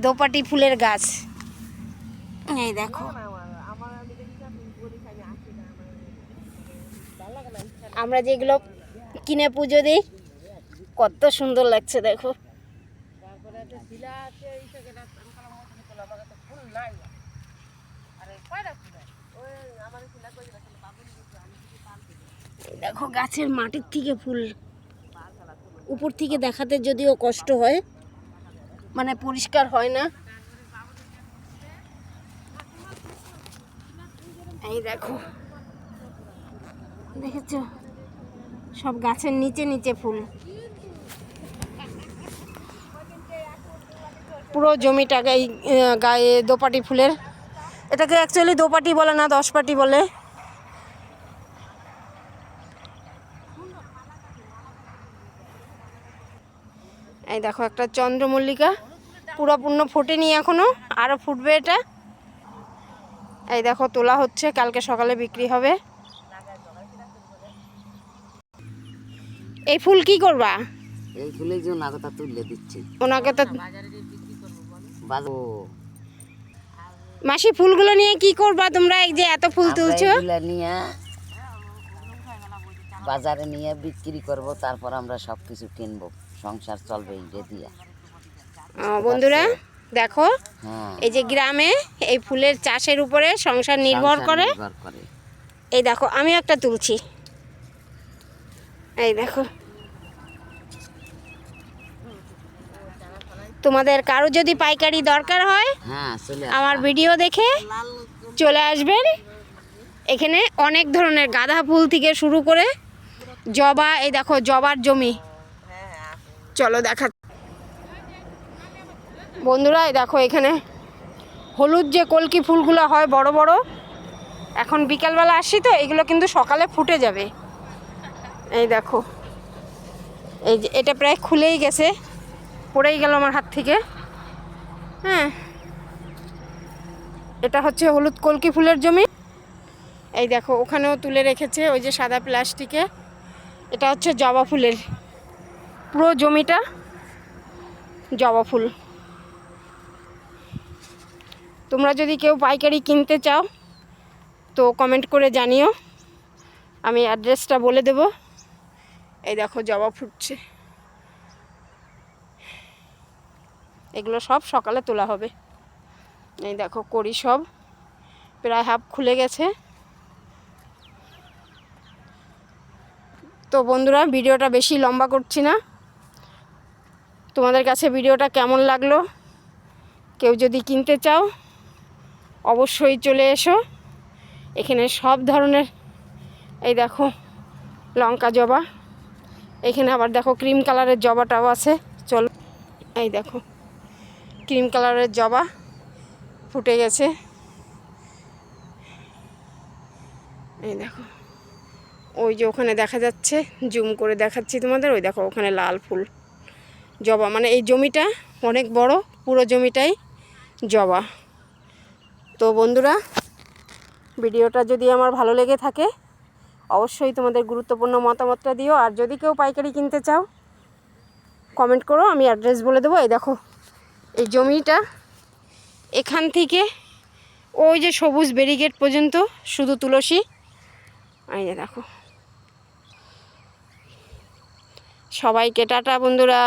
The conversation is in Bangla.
দোপাটি ফুলের গাছ। এই দেখো, আমরা যেগুলো কিনে পুজো দিই কত সুন্দর লাগছে দেখো। দেখো গাছের মাটির থেকে ফুল, উপর থেকে দেখাতে যদিও কষ্ট হয়, মানে পরিষ্কার হয় না। এই দেখো, দেখেছো সব গাছের নিচে নিচে ফুল, পুরো জমিটা গায়ে দোপাটি ফুলের। এটাকে অ্যাকচুয়ালি দোপাটি বলে না, 10 পাটি বলে। এই দেখো একটা চন্দ্রমল্লিকা, পুরোপূর্ণ ফোটেনি এখনো, আরও ফুটবে এটা। এই দেখো তোলা হচ্ছে, কালকে সকালে বিক্রি হবে। এই ফুল কি করবা? এই ফুলের জন্য নাগতা তুলে দিচ্ছি। ওনাকে তো মাসি, ফুলগুলো নিয়ে কি করবা তোমরা? এই যে এত ফুল তুলছো, এগুলা নিয়ে বাজারে নিয়ে বিক্রি করব, তারপর আমরা সব কিছু কিনবো, সংসার চলবে এটা দিয়ে। বন্ধুরা দেখো, হ্যাঁ, এই যে গ্রামে এই ফুলের চাষের উপরে সংসার নির্ভর করে। এই দেখো আমি একটা তুলছি, এই দেখো। তোমাদের কারো যদি পাইকারি দরকার হয়, আমার ভিডিও দেখে চলে আসবেন। এখানে অনেক ধরনের গাঁদা ফুল থেকে শুরু করে জবা, এই দেখো জবার জমি, চলো দেখা। বন্ধুরা এই দেখো, এখানে হলুদ যে কলকি ফুলগুলো হয় বড় বড়, এখন বিকালবেলা আসি তো এগুলো কিন্তু সকালে ফুটে যাবে। এই দেখো, এই যে এটা প্রায় খুলেই গেছে, পড়েই গেল আমার হাত থেকে। হ্যাঁ, এটা হচ্ছে হলুদ কলকি ফুলের জমি। এই দেখো ওখানেও তুলে রেখেছে ওই যে সাদা প্লাস্টিকে, এটা হচ্ছে জবা ফুলের, পুরো জমিটা জবা ফুল। তোমরা যদি কেউ পাইকারি কিনতে চাও তো কমেন্ট করে জানিও, আমি অ্যাড্রেসটা বলে দেব। এই দেখো জবা ফুটছে, এগুলো সব সকালে তোলা হবে। এই দেখো কড়ি সব প্রায় হাফ খুলে গেছে। তো বন্ধুরা ভিডিওটা বেশি লম্বা করছি না, তোমাদের কাছে ভিডিওটা কেমন লাগলো, কেউ যদি কিনতে চাও অবশ্যই চলে এসো। এখানে সব ধরনের, এই দেখো লঙ্কা জবা, এখানে আবার দেখো ক্রিম কালারের জবাটাও আছে। চলো, এই দেখো ক্রিম কালারের জবা ফুটে গেছে। এই দেখো ওই যে ওখানে দেখা যাচ্ছে, জুম করে দেখাচ্ছি তোমাদের, ওই দেখো ওখানে লাল ফুল জবা, মানে এই জমিটা অনেক বড়, পুরো জমিটাই জবা। তো বন্ধুরা ভিডিওটা যদি আমার ভালো লেগে থাকে অবশ্যই তোমাদের গুরুত্বপূর্ণ মতামতটা দিও, আর যদি কেউ পাইকারি কিনতে চাও কমেন্ট করো, আমি অ্যাড্রেস বলে দেবো। এই দেখো এই জমিটা এখান থেকে ওই যে সবুজ ব্যারিকেড পর্যন্ত শুধু তুলসী। এই যে দেখো, সবাইকে টাটা বন্ধুরা।